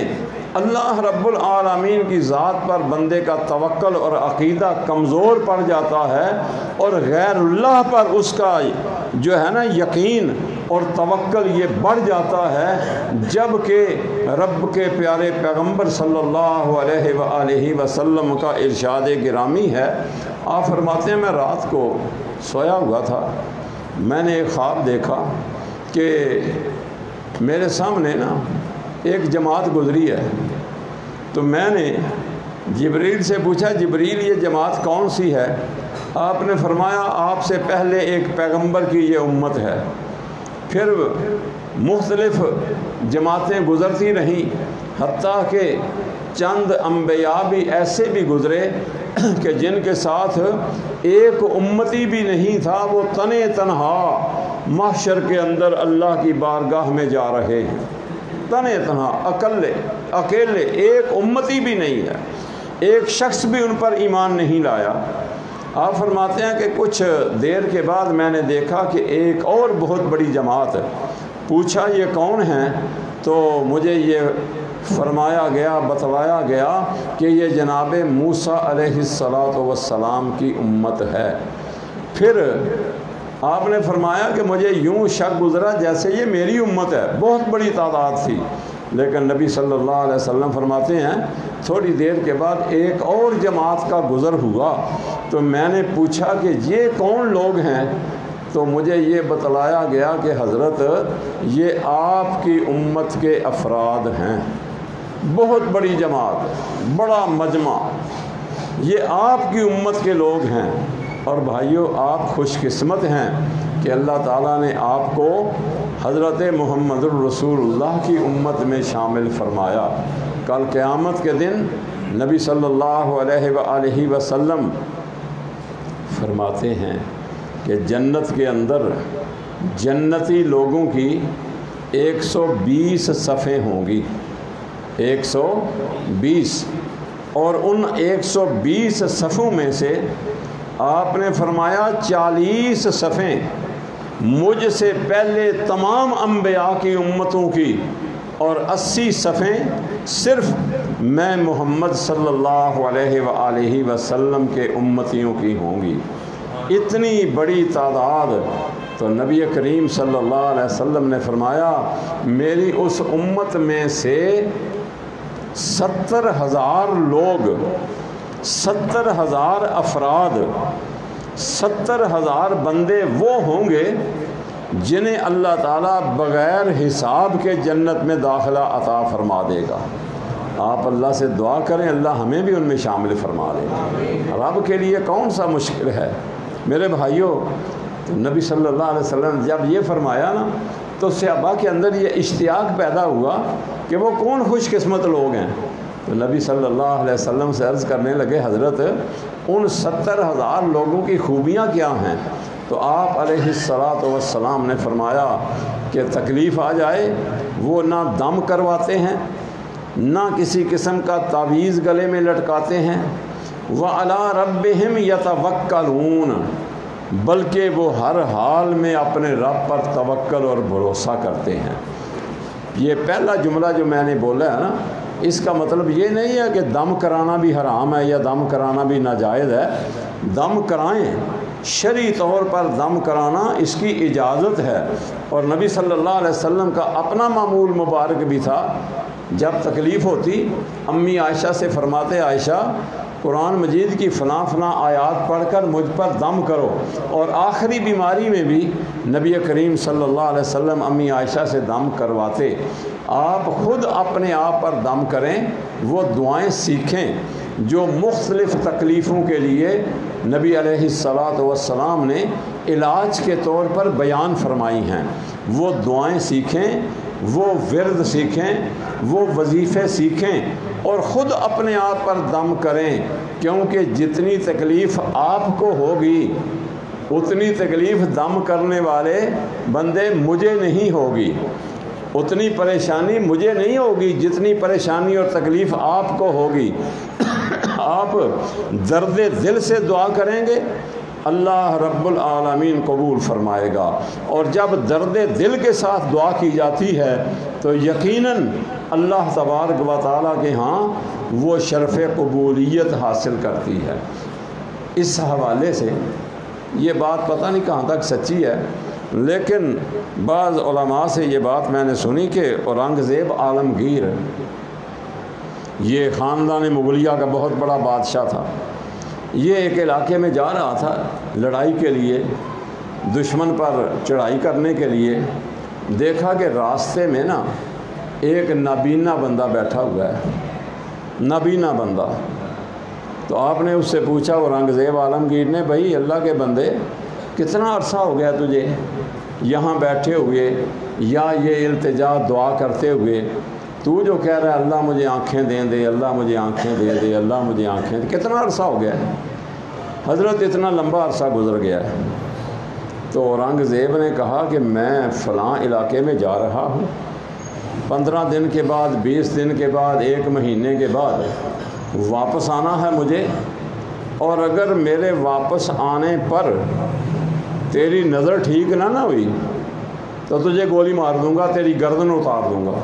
اللہ رب العالمین کی ذات پر بندے کا توکل اور عقیدہ کمزور پڑ جاتا ہے، اور غیر اللہ پر اس کا جو ہے نا یقین اور توکل یہ بڑھ جاتا ہے، جب کہ رب کے پیارے پیغمبر صلی اللہ علیہ وآلہ وسلم کا ارشاد گرامی ہے۔ آپ فرماتے ہیں میں رات کو سویا ہوا تھا، میں نے ایک خواب دیکھا کہ میرے سامنے نا ایک جماعت گزری ہے، تو میں نے جبریل سے پوچھا جبریل یہ جماعت کون سی ہے؟ آپ نے فرمایا آپ سے پہلے ایک پیغمبر کی یہ امت ہے۔ پھر مختلف جماعتیں گزرتی رہیں، حتیٰ کہ چند انبیاء بھی ایسے بھی گزرے کہ جن کے ساتھ ایک امتی بھی نہیں تھا، وہ تنے تنہا محشر کے اندر اللہ کی بارگاہ میں جا رہے ہیں، تنے تنہا، اکیلے، ایک امتی بھی نہیں ہے، ایک شخص بھی ان پر ایمان نہیں لایا۔ آپ فرماتے ہیں کہ کچھ دیر کے بعد میں نے دیکھا کہ ایک اور بہت بڑی جماعت ہے۔ پوچھا یہ کون ہیں؟ تو مجھے یہ فرمایا گیا، بتلایا گیا کہ یہ جناب موسیٰ علیہ السلام کی امت ہے۔ پھر آپ نے فرمایا کہ مجھے یوں شک گزرا جیسے یہ میری امت ہے، بہت بڑی تعداد تھی، لیکن نبی صلی اللہ علیہ وسلم فرماتے ہیں تھوڑی دیر کے بعد ایک اور جماعت کا گزر ہوا تو میں نے پوچھا کہ یہ کون لوگ ہیں؟ تو مجھے یہ بتلایا گیا کہ حضرت یہ آپ کی امت کے افراد ہیں، بہت بڑی جماعت، بڑا مجمع، یہ آپ کی امت کے لوگ ہیں۔ اور بھائیو آپ خوش قسمت ہیں کہ اللہ تعالیٰ نے آپ کو حضرت محمد الرسول اللہ کی امت میں شامل فرمایا۔ کل قیامت کے دن نبی صلی اللہ علیہ وآلہ وسلم فرماتے ہیں کہ جنت کے اندر جنتی لوگوں کی 120 صفیں ہوں گی، 120، اور ان 120 صفوں میں سے آپ نے فرمایا 40 صفیں مجھ سے پہلے تمام انبیاء کی امتوں کی، اور 80 صفیں صرف میں محمد صلی اللہ علیہ وآلہ وسلم کے امتیوں کی ہوں گی۔ اتنی بڑی تعداد! تو نبی کریم صلی اللہ علیہ وسلم نے فرمایا میری اس امت میں سے 70,000 لوگ، 70,000 افراد، 70,000 بندے وہ ہوں گے جنہیں اللہ تعالیٰ بغیر حساب کے جنت میں داخلہ عطا فرما دے گا۔ آپ اللہ سے دعا کریں اللہ ہمیں بھی ان میں شامل فرما دے۔ رب کے لیے کون سا مشکل ہے میرے بھائیوں؟ تو نبی صلی اللہ علیہ وسلم نے جب یہ فرمایا نا تو صحابہ کے اندر یہ اشتیاق پیدا ہوا کہ وہ کون خوش قسمت لوگ ہیں۔ تو نبی صلی اللہ علیہ وسلم سے عرض کرنے لگے حضرت ان 70,000 لوگوں کی خوبیاں کیا ہیں؟ تو آپ علیہ الصلاۃ والسلام نے فرمایا کہ تکلیف آ جائے وہ نہ دم کرواتے ہیں، نہ کسی قسم کا تعویذ گلے میں لٹکاتے ہیں، وَعَلَىٰ رَبِّهِمْ يَتَوَكَّلُونَ، بلکہ وہ ہر حال میں اپنے رب پر توکل اور بھروسہ کرتے ہیں۔ یہ پہلا جملہ جو میں نے بولا ہے نا، اس کا مطلب یہ نہیں ہے کہ دم کرانا بھی حرام ہے یا دم کرانا بھی ناجائز ہے۔ دم کرائیں، شرعی طور پر دم کرانا اس کی اجازت ہے، اور نبی صلی اللہ علیہ وسلم کا اپنا معمول مبارک بھی تھا۔ جب تکلیف ہوتی امی عائشہ سے فرماتے عائشہ قرآن مجید کی فلاں فلاں آیات پڑھ کر مجھ پر دم کرو، اور آخری بیماری میں بھی نبی کریم صلی اللہ علیہ وسلم امی عائشہ سے دم کرواتے۔ آپ خود اپنے آپ پر دم کریں، وہ دعائیں سیکھیں جو مختلف تکلیفوں کے لیے نبی علیہ الصلاۃ والسلام نے علاج کے طور پر بیان فرمائی ہیں۔ وہ دعائیں سیکھیں، وہ ورد سیکھیں، وہ وظیفے سیکھیں، اور خود اپنے آپ پر دم کریں، کیونکہ جتنی تکلیف آپ کو ہوگی اتنی تکلیف دم کرنے والے بندے مجھے نہیں ہوگی، اتنی پریشانی مجھے نہیں ہوگی جتنی پریشانی اور تکلیف آپ کو ہوگی۔ آپ درد دل سے دعا کریں گے اللہ رب العالمین قبول فرمائے گا، اور جب درد دل کے ساتھ دعا کی جاتی ہے تو یقیناً اللہ تبارک و تعالیٰ کے ہاں وہ شرف قبولیت حاصل کرتی ہے۔ اس حوالے سے یہ بات پتہ نہیں کہاں تک سچی ہے، لیکن بعض علماء سے یہ بات میں نے سنی کہ اورنگزیب عالمگیر یہ خاندان مغلیہ کا بہت بڑا بادشاہ تھا، یہ ایک علاقے میں جا رہا تھا لڑائی کے لیے، دشمن پر چڑھائی کرنے کے لیے، دیکھا کہ راستے میں نا ایک نابینا بندہ بیٹھا ہوا ہے، نابینا بندہ۔ تو آپ نے اس سے پوچھا اورنگزیب عالمگیر نے، بھائی اللہ کے بندے کتنا عرصہ ہو گیا تجھے یہاں بیٹھے ہوئے یا یہ التجا دعا کرتے ہوئے؟ تو جو کہہ رہا ہے اللہ مجھے آنکھیں دے دے، اللہ مجھے آنکھیں دے دے، اللہ مجھے آنکھیں دے، کتنا عرصہ ہو گیا ہے؟ حضرت اتنا لمبا عرصہ گزر گیا ہے۔ تو اورنگزیب نے کہا کہ میں فلاں علاقے میں جا رہا ہوں، 15 دن کے بعد، 20 دن کے بعد، 1 مہینے کے بعد واپس آنا ہے مجھے، اور اگر میرے واپس آنے پر تیری نظر ٹھیک نہ ہوئی تو تجھے گولی مار دوں گا، تیری گردن اتار دوں گا۔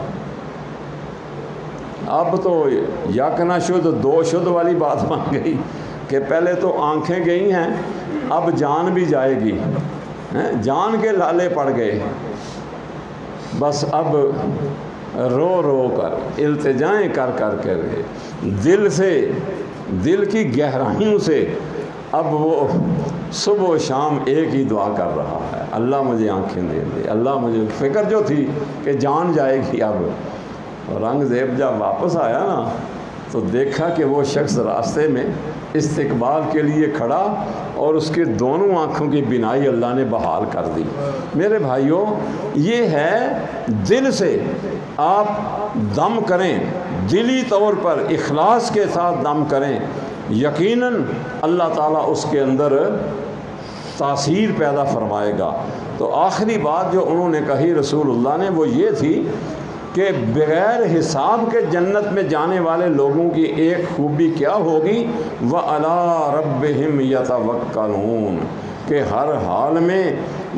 اب تو یک نہ شد دو شد والی بات بن گئی کہ پہلے تو آنکھیں گئی ہیں، اب جان بھی جائے گی، جان کے لالے پڑ گئے۔ بس اب رو رو کر التجائیں کر کر کے دل سے، دل کی گہرائیوں سے اب وہ صبح و شام ایک ہی دعا کر رہا ہے، اللہ مجھے آنکھیں دے دے، اللہ مجھے، فکر جو تھی کہ جان جائے گی اب، رنگ زیب جب واپس آیا نا تو دیکھا کہ وہ شخص راستے میں استقبال کے لیے کھڑا اور اس کے دونوں آنکھوں کی بینائی اللہ نے بحال کر دی۔ میرے بھائیوں، یہ ہے دل سے آپ دم کریں، دلی طور پر اخلاص کے ساتھ دم کریں، یقیناً اللہ تعالیٰ اس کے اندر تاثیر پیدا فرمائے گا۔ تو آخری بات جو انہوں نے کہی رسول اللہ نے وہ یہ تھی کہ بغیر حساب کے جنت میں جانے والے لوگوں کی ایک خوبی کیا ہوگی، وَعَلَىٰ رَبِّهِمْ يَتَوَكَّلُونَ، کہ ہر حال میں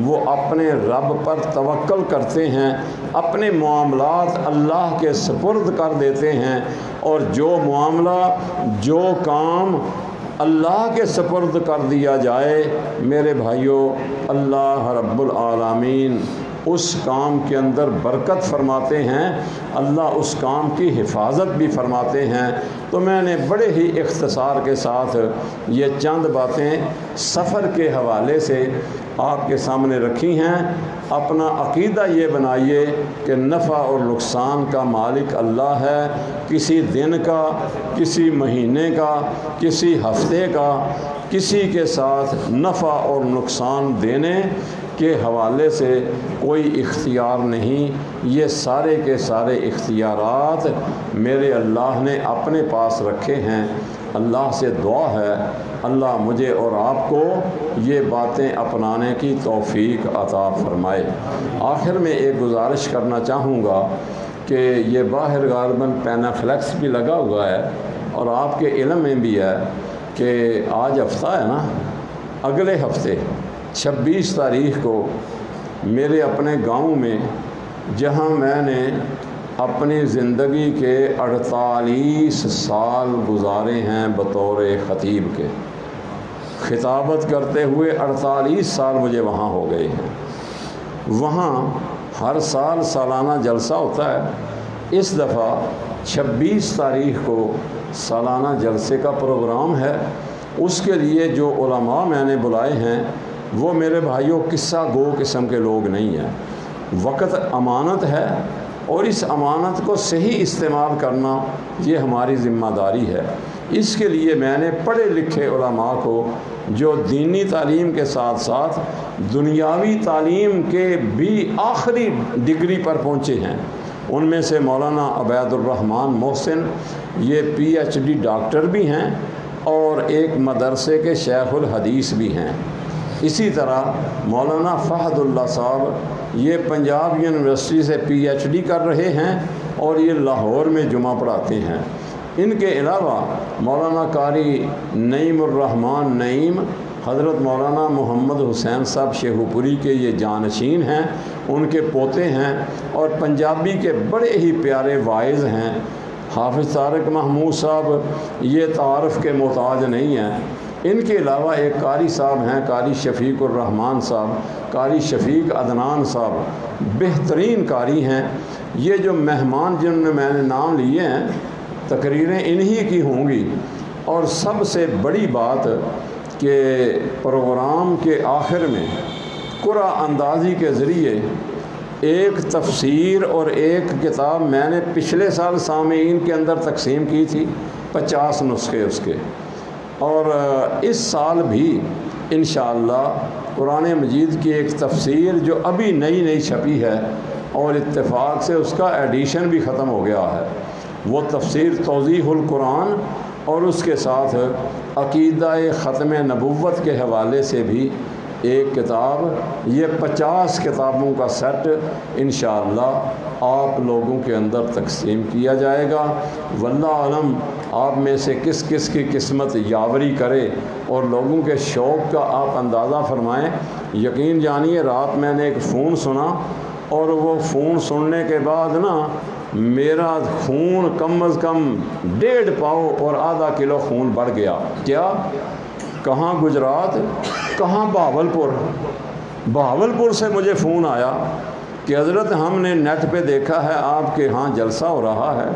وہ اپنے رب پر توکل کرتے ہیں، اپنے معاملات اللہ کے سپرد کر دیتے ہیں، اور جو معاملہ، جو کام اللہ کے سپرد کر دیا جائے میرے بھائیوں، اللہ رب العالمین اس کام کے اندر برکت فرماتے ہیں، اللہ اس کام کی حفاظت بھی فرماتے ہیں۔ تو میں نے بڑے ہی اختصار کے ساتھ یہ چند باتیں سفر کے حوالے سے آپ کے سامنے رکھی ہیں۔ اپنا عقیدہ یہ بنائیے کہ نفع اور نقصان کا مالک اللہ ہے، کسی دن کا، کسی مہینے کا، کسی ہفتے کا کسی کے ساتھ نفع اور نقصان دینے کے حوالے سے کوئی اختیار نہیں، یہ سارے کے سارے اختیارات میرے اللہ نے اپنے پاس رکھے ہیں۔ اللہ سے دعا ہے اللہ مجھے اور آپ کو یہ باتیں اپنانے کی توفیق عطا فرمائے۔ آخر میں ایک گزارش کرنا چاہوں گا کہ یہ باہر غالباً پینافلیکس بھی لگا ہوا ہے اور آپ کے علم میں بھی ہے کہ آج ہفتہ ہے نا، اگلے ہفتے 26 تاریخ کو میرے اپنے گاؤں میں، جہاں میں نے اپنی زندگی کے 48 سال گزارے ہیں بطور خطیب کے، خطابت کرتے ہوئے 48 سال مجھے وہاں ہو گئے ہیں۔ وہاں ہر سال سالانہ جلسہ ہوتا ہے، اس دفعہ 26 تاریخ کو سالانہ جلسے کا پروگرام ہے۔ اس کے لیے جو علماء میں نے بلائے ہیں وہ میرے بھائیوں قصہ گو قسم کے لوگ نہیں ہیں۔ وقت امانت ہے اور اس امانت کو صحیح استعمال کرنا یہ ہماری ذمہ داری ہے۔ اس کے لیے میں نے پڑھے لکھے علماء کو جو دینی تعلیم کے ساتھ ساتھ دنیاوی تعلیم کے بھی آخری ڈگری پر پہنچے ہیں، ان میں سے مولانا عبید الرحمن محسن یہ PhD ڈاکٹر بھی ہیں اور ایک مدرسے کے شیخ الحدیث بھی ہیں۔ اسی طرح مولانا فہد اللہ صاحب یہ پنجاب یونیورسٹی سے PhD کر رہے ہیں اور یہ لاہور میں جمعہ پڑھاتے ہیں۔ ان کے علاوہ مولانا قاری نعیم الرحمن نعیم حضرت مولانا محمد حسین صاحب شیخو پوری کے یہ جانشین ہیں، ان کے پوتے ہیں اور پنجابی کے بڑے ہی پیارے واعظ ہیں۔ حافظ طارق محمود صاحب یہ تعارف کے محتاج نہیں ہیں۔ ان کے علاوہ ایک قاری صاحب ہیں، قاری شفیق الرحمن صاحب، قاری شفیق عدنان صاحب، بہترین قاری ہیں۔ یہ جو مہمان جن میں نے نام لیے ہیں تقریریں انہی کی ہوں گی۔ اور سب سے بڑی بات کہ پروگرام کے آخر میں قرآن اندازی کے ذریعے ایک تفسیر اور ایک کتاب میں نے پچھلے سال سامعین کے اندر تقسیم کی تھی، 50 نسخے اس کے، اور اس سال بھی انشاءاللہ قرآن مجید کی ایک تفسیر جو ابھی نئی چھپی ہے اور اتفاق سے اس کا ایڈیشن بھی ختم ہو گیا ہے، وہ تفسیر توضیح القرآن اور اس کے ساتھ عقیدہ ختم نبوت کے حوالے سے بھی ایک کتاب، یہ 50 کتابوں کا سیٹ انشاءاللہ آپ لوگوں کے اندر تقسیم کیا جائے گا۔ واللہ عالم آپ میں سے کس کس کی قسمت یاوری کرے اور لوگوں کے شوق کا آپ اندازہ فرمائیں۔ یقین جانیے رات میں نے ایک فون سنا اور وہ فون سننے کے بعد نا میرا خون کم از کم 1.5 پاؤ اور آدھا کلو خون بڑھ گیا۔ کیا؟ کہاں گجرات، کہاں بہاولپور سے مجھے فون آیا کہ حضرت ہم نے نیٹ پہ دیکھا ہے آپ کے ہاں جلسہ ہو رہا ہے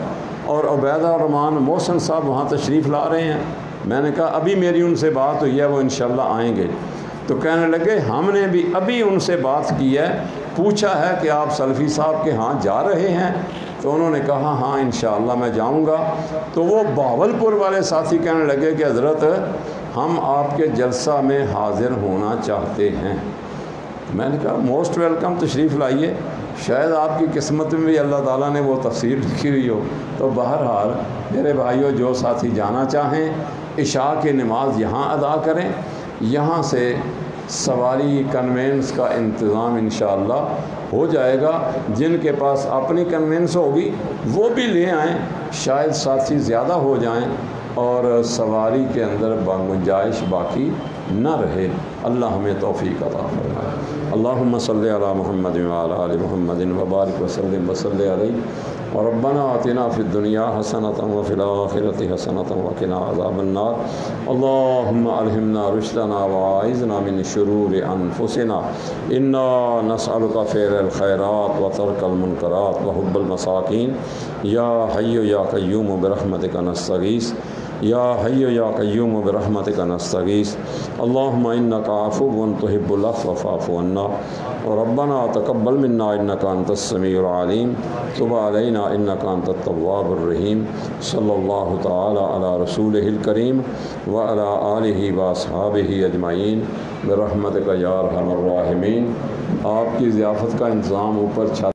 اور عبیدہ الرحمن محسن صاحب وہاں تشریف لا رہے ہیں۔ میں نے کہا ابھی میری ان سے بات ہوئی ہے، وہ انشاءاللہ آئیں گے۔ تو کہنے لگے ہم نے بھی ابھی ان سے بات کی ہے، پوچھا ہے کہ آپ سلفی صاحب کے ہاں جا رہے ہیں؟ تو انہوں نے کہا ہاں انشاءاللہ میں جاؤں گا۔ تو وہ بہاولپور والے ساتھی کہنے لگے کہ حضرت ہم آپ کے جلسہ میں حاضر ہونا چاہتے ہیں۔ میں نے کہا موسٹ ویلکم، تشریف لائیے، شاید آپ کی قسمت میں بھی اللہ تعالیٰ نے وہ تفسیر لکھی ہوئی ہو۔ تو بہرحال میرے بھائیوں، جو ساتھی جانا چاہیں عشاء کی نماز یہاں ادا کریں، یہاں سے سواری کنوینس کا انتظام انشاءاللہ ہو جائے گا۔ جن کے پاس اپنی کنوینس ہوگی وہ بھی لے آئیں، شاید ساتھی زیادہ ہو جائیں اور سواری کے اندر گنجائش باقی نہ رہے۔ اللہ ہمیں توفیق عطا فرمائے۔ اللہم صلی علی محمد وعلی آل محمد وبارک وسلم وصلی علیہ وربنا آتنا فی الدنیا حسنۃ وفی الآخرۃ حسنۃ وقنا عذاب النار۔ اللہم الہمنا رشدنا واعذنا من شرور انفسنا انا نسألک فعل الخیرات وترک المنکرات وحب المساکین یا حی یا قیوم برحمتک نستغیث یا حی یا قیوم برحمتک نستغیث۔ اللہم انک عفو تحب العفو فاعف عنا ربنا تقبل منا انک انت السمیع العلیم تب علینا انک انت التواب الرحیم۔ صلی اللہ تعالی علی رسولہ الکریم وعلی آلہ واصحابہ اجمعین برحمتک یا ارحم الراحمین۔ آپ کی ضیافت کا انتظام اوپر چھت